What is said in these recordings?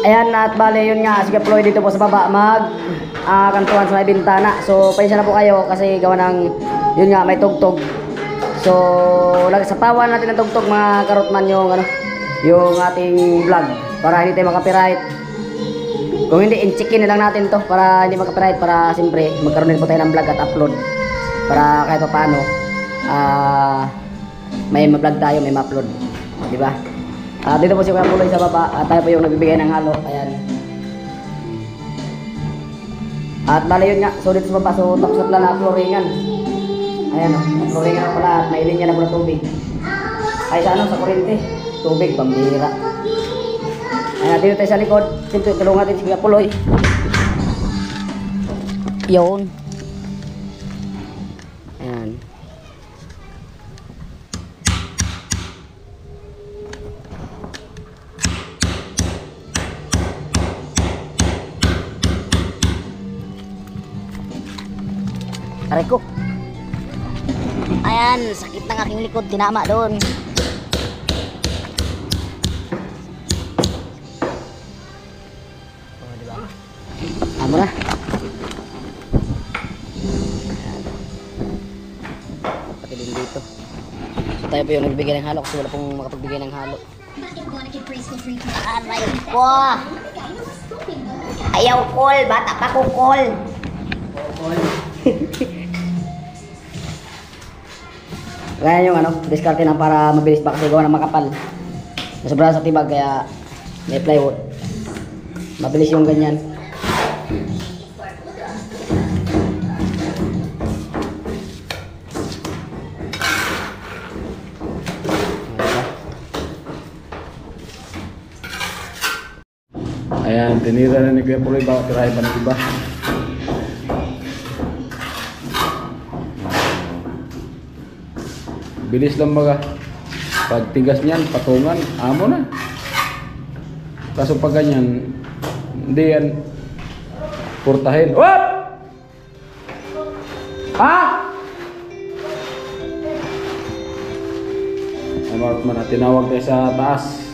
Ayan, at bale yun nga, si Kaploy dito po sa baba kantuan sa may bintana. So pasensya na po kayo kasi gawa ng yun nga may tugtog. So sa tawan natin ng tugtog mga karotman yung ating vlog para hindi tayo makapiright. Kung hindi, in-checkin na lang natin to para hindi makapiright, para siyempre magkaroon din po tayo ng vlog at upload para kahit pa paano may ma-vlog tayo, may ma-upload, di ba? Dito po si Kuya Puloy sa baba at tayo po yung nagbibigay ng halo. Ayan. At bale yun nga, so dito sa baba, so tapos na pala na flooringan. Ayan o, flooringan na pala at may linya na po na tubig. Ay sa sa kuryente, tubig, pambira. Ayan, dito tayo sa likod, dito tulungan natin si Kuya Puloy. Yun. Ayan. Aray ko. Ayan, sakit ng aking likod, tinama doon. Oh, diba? Amo na. Ayan. Pati din dito. So tayo po yung nagbibigay ng halo kasi wala pong makapagbigay ng halo. Aray ko. Ayaw call, bata pa ko call. Kaya yung diskarte na para mabilis ba kasi gawa ng makapal. Sobrang sa tibag kaya may plywood. Mabilis yung ganyan. Ayan, tinira na ni Kuya Puloy, baka tirahin pa ng iba. Bilis lang baga. Pag tigas niyan, patungan, amo na. Kaso pag ganyan, hindi yan purtahin. What? Ha? Ano man, tinawag tayo sa taas.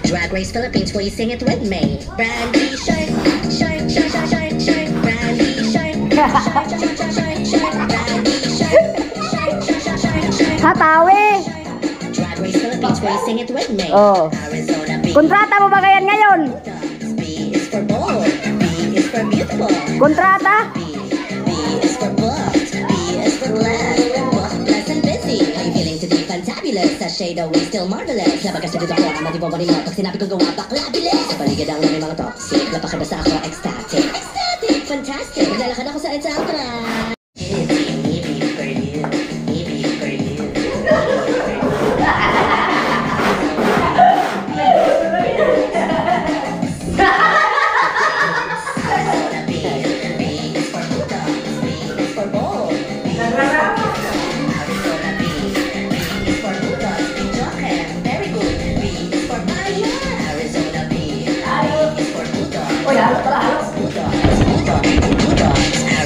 Drag Race Philippines, will you sing it with me? Brandy shark, shark, shark, shark, shark, shark, brandy shark, shark, shark, shark, shark, shark, brandy shark, shark, shark, shark, shark, shark. Hatawi! Drag Race Philippines, will you sing it with me? Oh. Arizona B. Kontrata mo ba kayan ngayon? B is for bold, B is for beautiful. Kontrata? B is for booked, B is for blessed, booked, blessed and busy. Are you feeling to be fantabulous? Sashay the way still marvelous. Nabagas na dito ako, ang matibobody mo. Pag sinabi kong gawa, bakla bilis. Sa paligid ang may mga toxic. Napakabasa ako, ecstatic. Ecstatic, fantastic. Maglalakad ako sa Etantra. Maybe for you, maybe for you.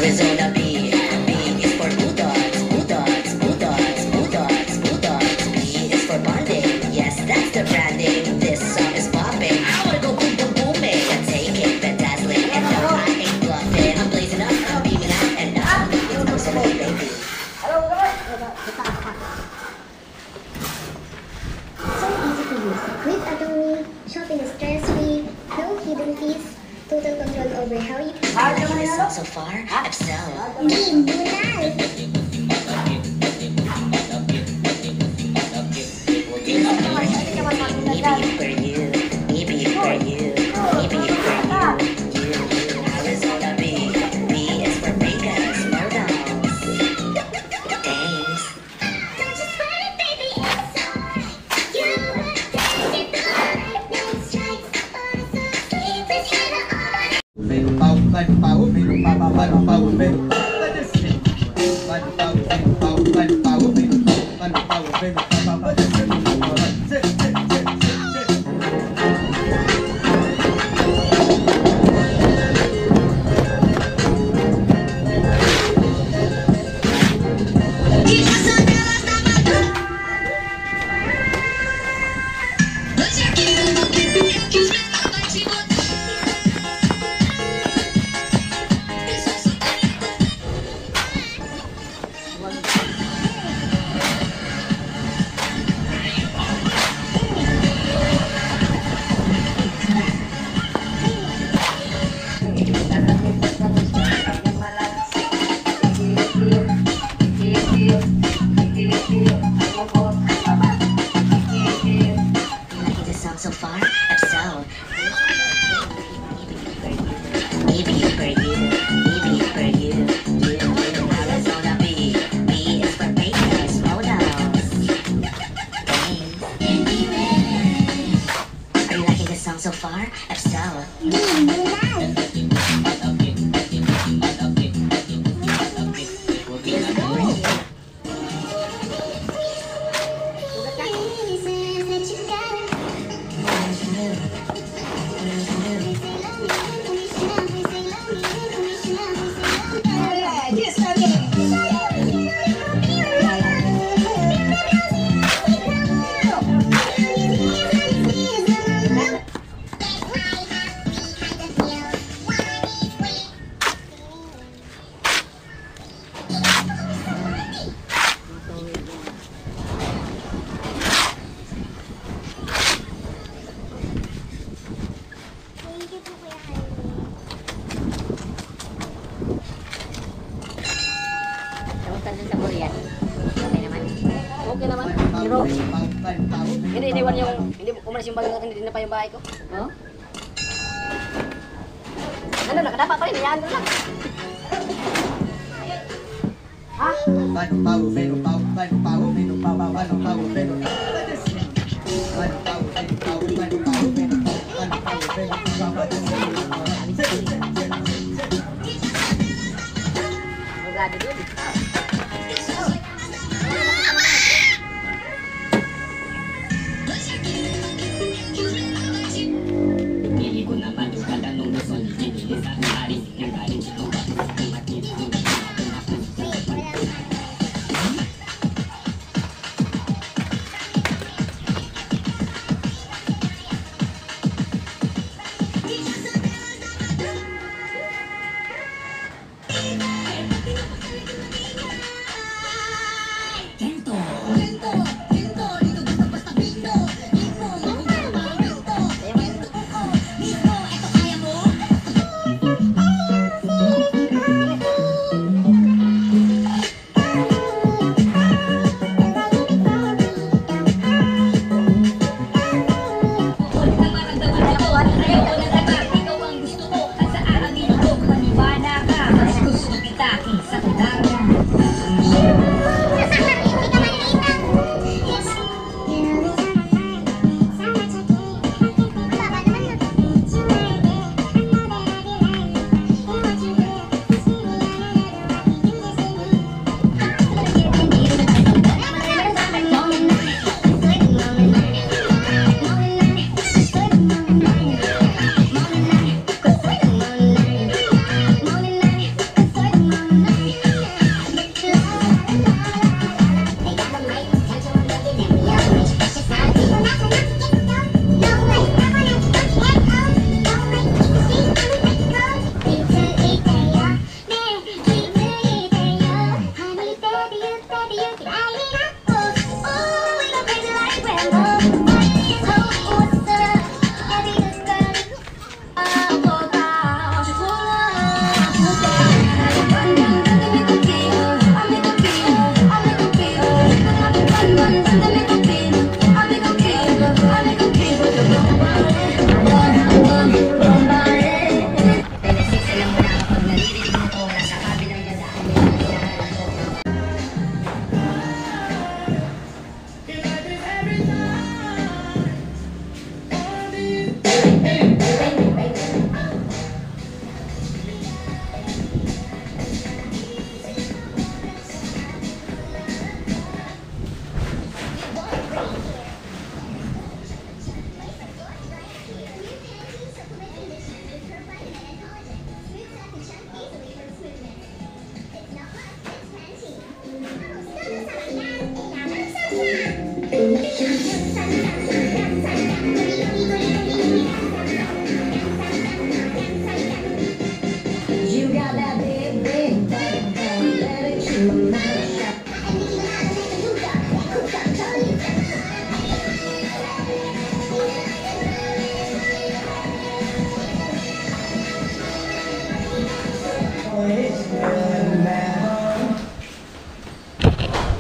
Arizona B, B is for bulldogs, bulldogs, bulldogs, bulldogs, bulldogs. B is for bonding, yes, that's the branding. This song is popping. I wanna go boom boom booming. I take it, bedazzling, and no, I ain't bluffing. I'm blazing up, I'm beaming out, and now it's personal, baby. So easy to use. With Adobe, shopping is stress-free, no hidden fees, total control over how you Liking this song so far? Excel. Game Bunal! Maybe for you, maybe for you, maybe for you. Arizona B, B is for Vegas, Modos. Thanks. Don't you sweat it, baby, it's alright. You are it alright. No strikes, but it's okay. Let's get it on. Meron pa, may pao, meron pa, meron pa, meron pa. Liking this song so far? If so, maybe for you, maybe for you. Arizona B, B is for bakers, modals. Are you liking this song so far? If so, Okay naman. Pero, hindi iniwan yung, hindi umalis yung bagay natin, hindi na pa yung bahay ko. Oh? Ano, nakadapa pa rin, hayaan ko lang. Ha? Magado dun.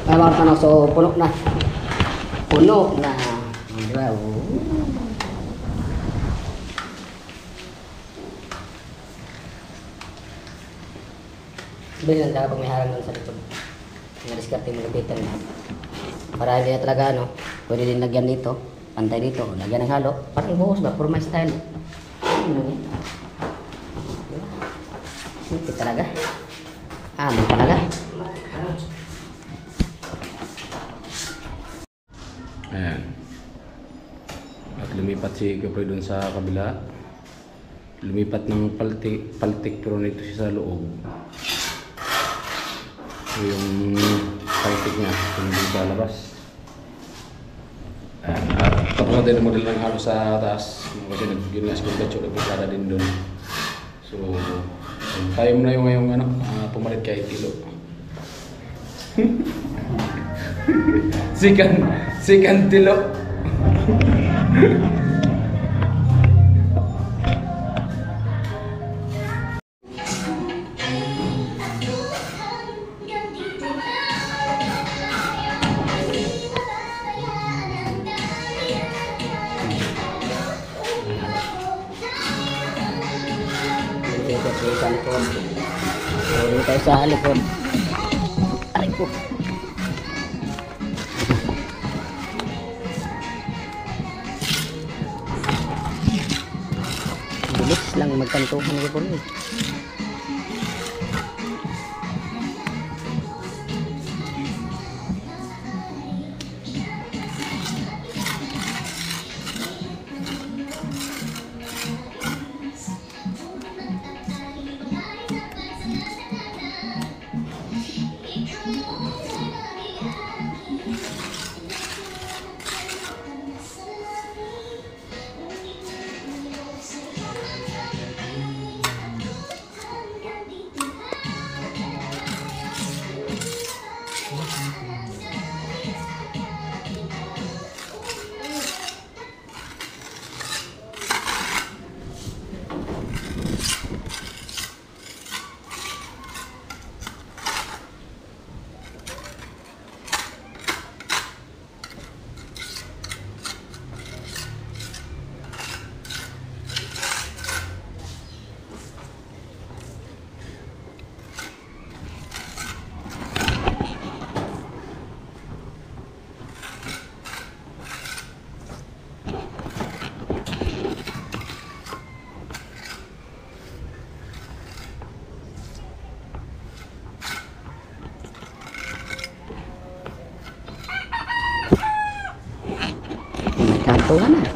Ay, mga tanong, so puno na. Puno na. Diba? Oh. Bili lang talaga pag may harang doon sa likod. Nga-discarte mo lapitan na. Para hindi na talaga ano, pwede din lagyan dito, pantay dito, lagyan ng halo. Parang buhos ba, for my style. Hindi talaga. Ano talaga. Ayan. At lumipat si Kapoy dun sa kabila. Lumipat ng paltik pero nito siya sa loob. So yung paltik niya, hindi sa labas. Ayan. At tapos natin ang model ng halo sa taas. Kasi yun nga school batch yung nagpapala din dun. So, tayo mo na yung ngayong ano, pumalit kay Tilo. Sikan Tilo. Dito sa likod. So, dito tayo sa likod. Aray ko. Bilis lang magkantuhan ko po rin. Kantuhan na.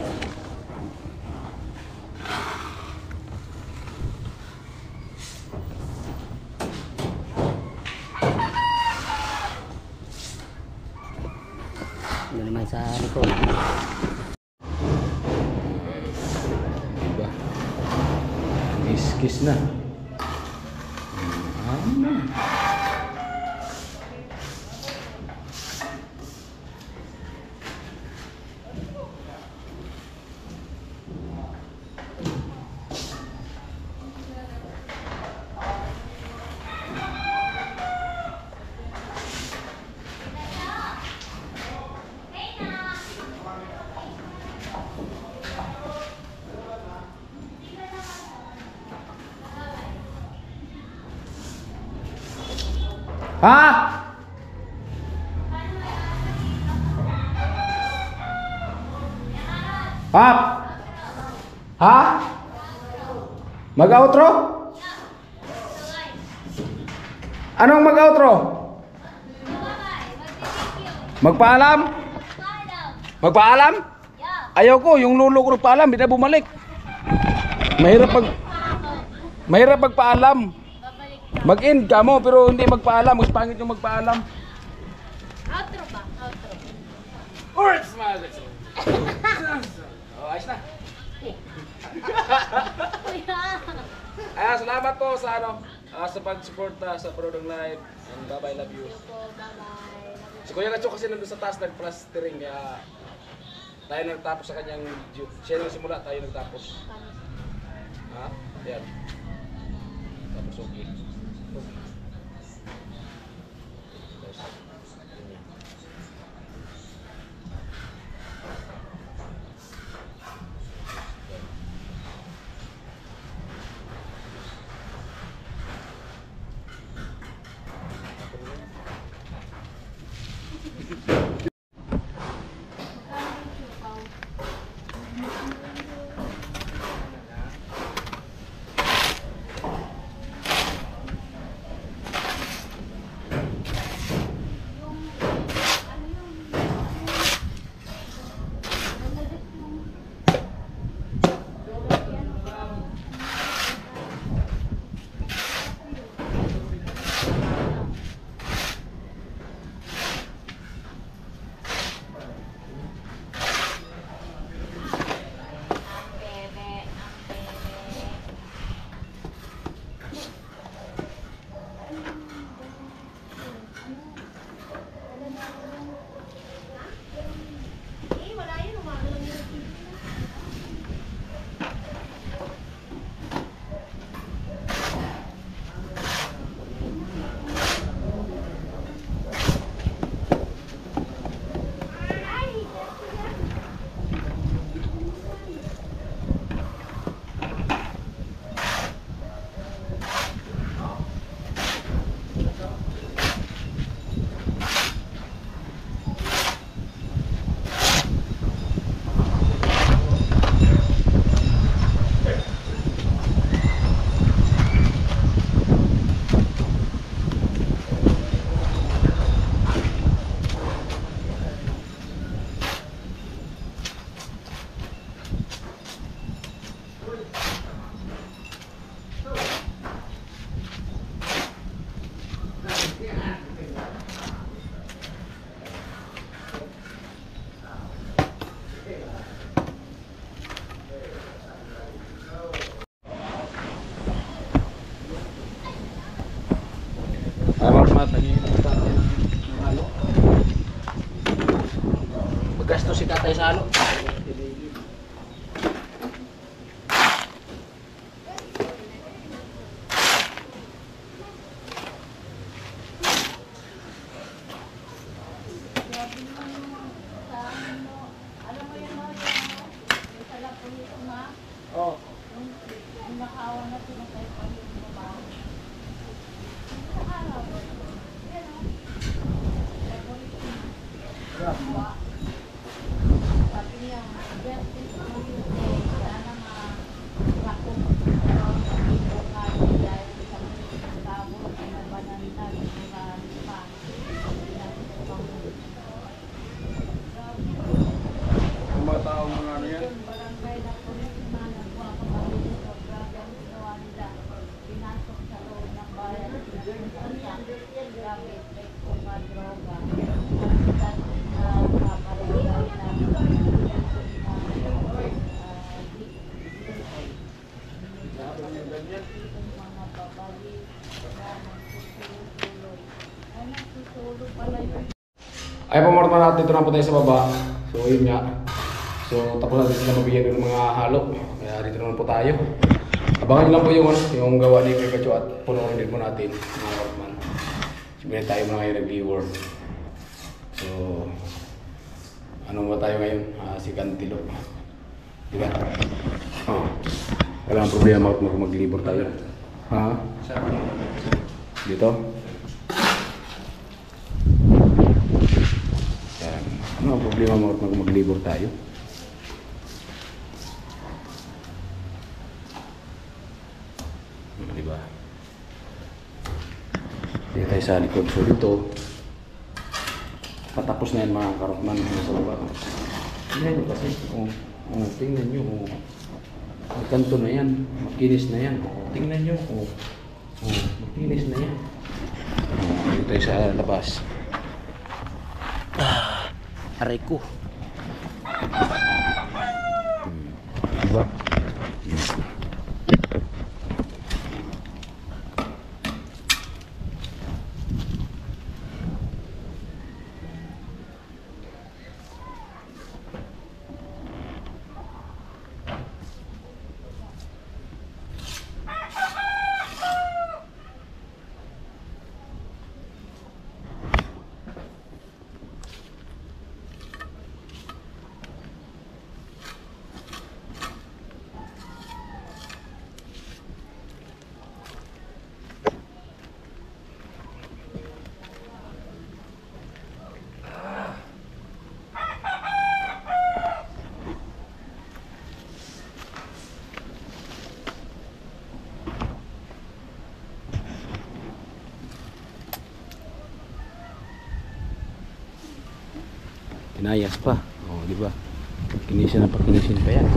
Ano naman sa likod. Diba? Kiss na. Ha? Pap? Ha? Mag-outro? Anong mag-outro? Magpaalam? Magpaalam? Ayaw ko, yung lulo ko nagpaalam, hindi na bumalik. Mahirap magpaalam. Mag-end ka mo pero hindi magpaalam, mas pangit yung magpaalam. Outro ba? Outro. Words, mga guys. Oh, ayos na. Ay, salamat po sa ano, sa pag-suporta sa Product Live. And bye-bye, love you. Bye-bye. Si Kuya Gacho kasi nandun sa taas nag-plastering kaya tayo nagtapos sa kanyang video. Siya nang simula, tayo nagtapos. Ha? Yan. Tapos okay. Tapos, ganyan. Mat, halo. Magastos si tatay sa halo. Mga taong mga ano yan. Ay pamorma natin, dito na po tayo sa baba. So yun nga. So tapos natin sila mabigyan ng mga halo. Kaya dito naman po tayo. Abangan nyo lang po yung gawa ni Pikachu at punuin din po natin mga workman. Siyempre tayo muna ngayon nag-leeward. So ano ba tayo ngayon? Si Kantilo. Diba? Oh. Walang problema kung mag-leeward tayo. Ha? Dito? Yan. Ano ang problema mo kung mag-leeward tayo? Diba? Dito tayo sa likod. So dito patapos na yan mga karokman sa baba. Tingnan nyo kasi. Tingnan nyo. Ang kanto na yan. Makinis na yan. Tingnan nyo. Makinis na yan. Dito tayo sa labas. Aray ko. Diba? Inayas pa. Oh, di ba? Kinisin na pa, kinisin pa yan.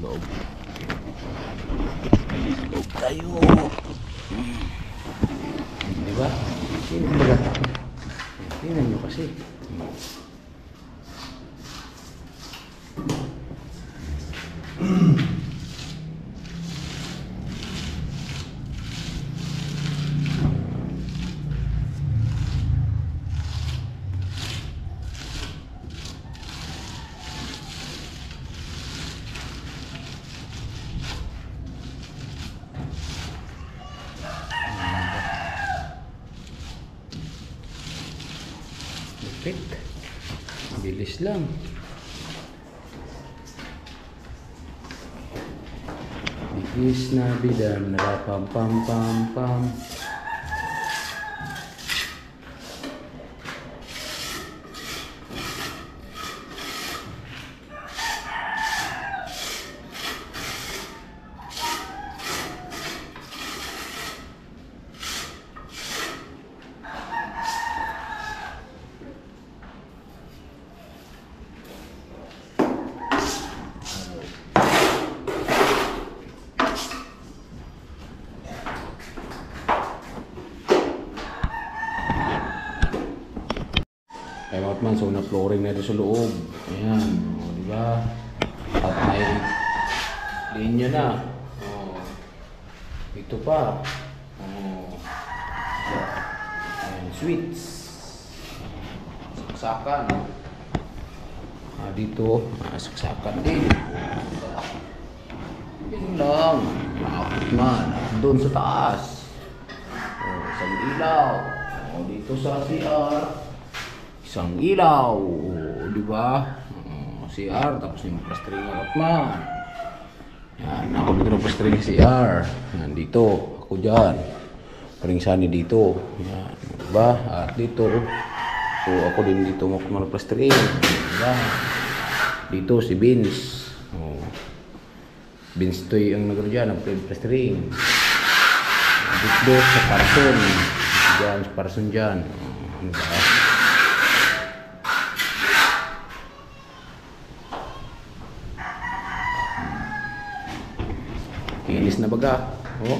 Loob. Loob tayo. Diba? Tingnan baga. Tingnan nyo kasi. Lupit. Bilis lang. Bilis na bidam na pam pam pam pam. Ay mga man, so na flooring na ito sa loob. Ayan, o, diba? At may linya na. O, ito pa. O, ayan, switch. Saksakan. Dito, saksakan din. Yun lang. Nakakot man. Doon sa taas. O, isang ilaw. O, dito sa CR. Isang ilaw, di ba? CR, tapos yung plastering ng Batman. Yan, ako dito ng plastering ng CR. Yan, dito, ako dyan. Paring sani dito. Yan, di ba? At dito, so ako din dito ng plastering. Yan. Dito si Vince. Oh. Vince Toy ang nagano dyan, ang plastering. Dito sa Parson. Dyan, sa Parson dyan. Di ba? Kinis na baga. Oh.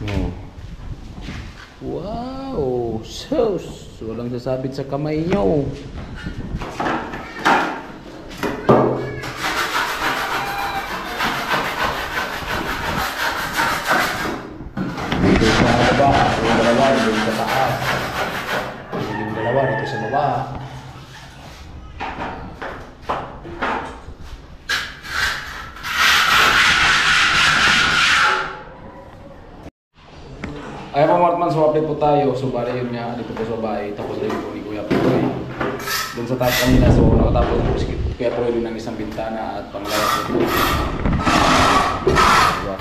Oh. Wow! Sus! Walang sasabit sa kamay nyo. Dito sa baba. Yung dalawa dito sa taas. Yung dalawa dito sa baba. Ayan po mga so update po tayo. So bali yun nga, dito po sa bahay. Tapos rin po ni Kuya Piroy. Doon sa taas kanina, so nakatapos po si Kuya Piroy ng isang bintana at panglawas po. Diba?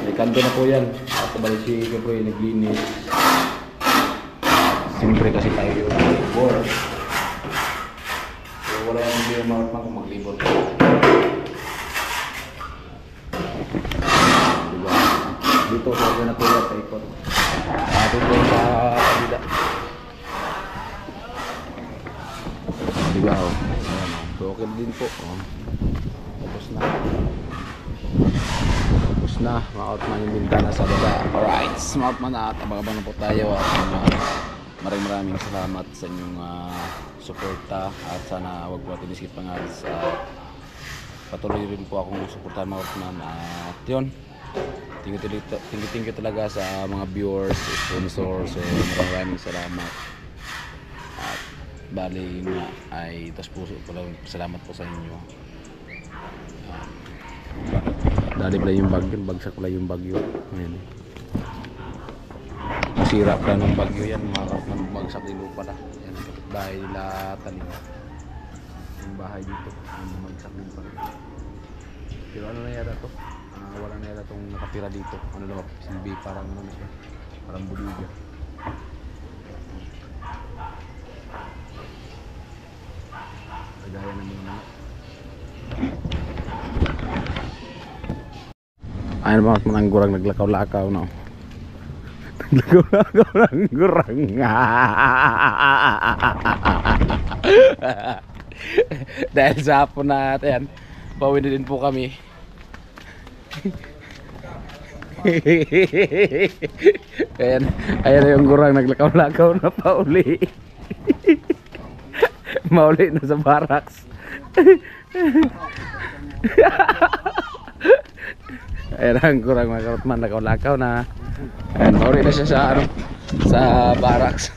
May kanto na po yan. At bali si Kuya Piroy naglinis. Siyempre kasi tayo yung maglibor. So wala yan hindi yung mga kung maglibor po. Dito sa na po yan, paikot. Dito sa kabila. Diba o? So okay din po. Tapos na. Tapos na. Ma-out na yung bintana sa baba. Alright, ma-out na at abang-abang na po tayo. maraming salamat sa inyong suporta at sana wag po natin iskip ang ads. Patuloy rin po akong suportahan mga Hortman at yun, thank you talaga sa mga viewers, sponsors. So maraming salamat at bali nga ay tas puso po lang salamat po sa inyo. Dali pala yung bagyo, bagsak pala yung bagyo. Ayan. Masira pala ng bagyo yan, bagsak din pala. Yan, bahay nila talim. Yung bahay dito, bagsak din pala. Pero ano na yata to? Wala na yata itong nakatira dito. Ano na ba? Silbi, parang ano na siya. Parang buliga. Kagaya ng mga naman. Ayun mga manang gurang naglakaw-lakaw no. Naglakaw-lakaw ng gurang. Dahil sa hapon natin, pauwi na din po kami. Ayan yung gurang naglakaw-lakaw na pauli. Mauli na sa barracks. Ayan ang kurang mga Hortman, lakaw-lakaw na. Ayan, mauli na siya sa ano, sa barracks.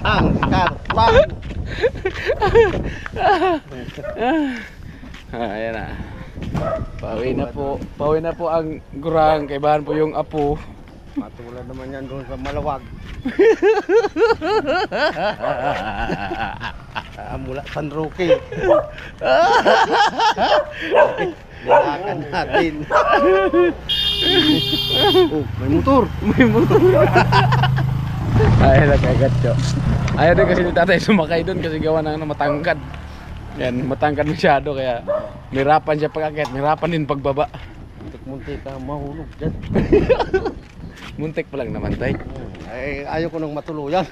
Ang karpan. Ayan na. Pauwi na po ang gurang, kaibahan po yung apo. Matulad naman yan doon sa Malawag. Mula San Roque. Dinakan natin. Oh, may motor. May motor. Ay, nagkagatyo. Ayaw din kasi ni tatay sumakay doon kasi gawa ng matangkad. Yan, matangkad masyado kaya mirapan siya pag-akit, mirapan din pagbaba. Muntik ka mahulog dyan. Muntik pa lang naman tay. Ay, ayaw ko nang matuluyan.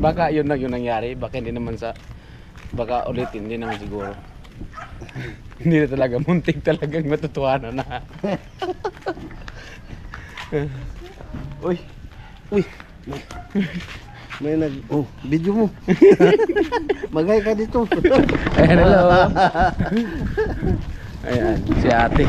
Baka yun lang yung nangyari, baka hindi naman sa baka ulitin, hindi naman siguro. Hindi na talaga, muntik talagang matutuwanan na. Uy. Uy. May video mo. Magay ka dito. Ayan, hello. Ayan, si ate.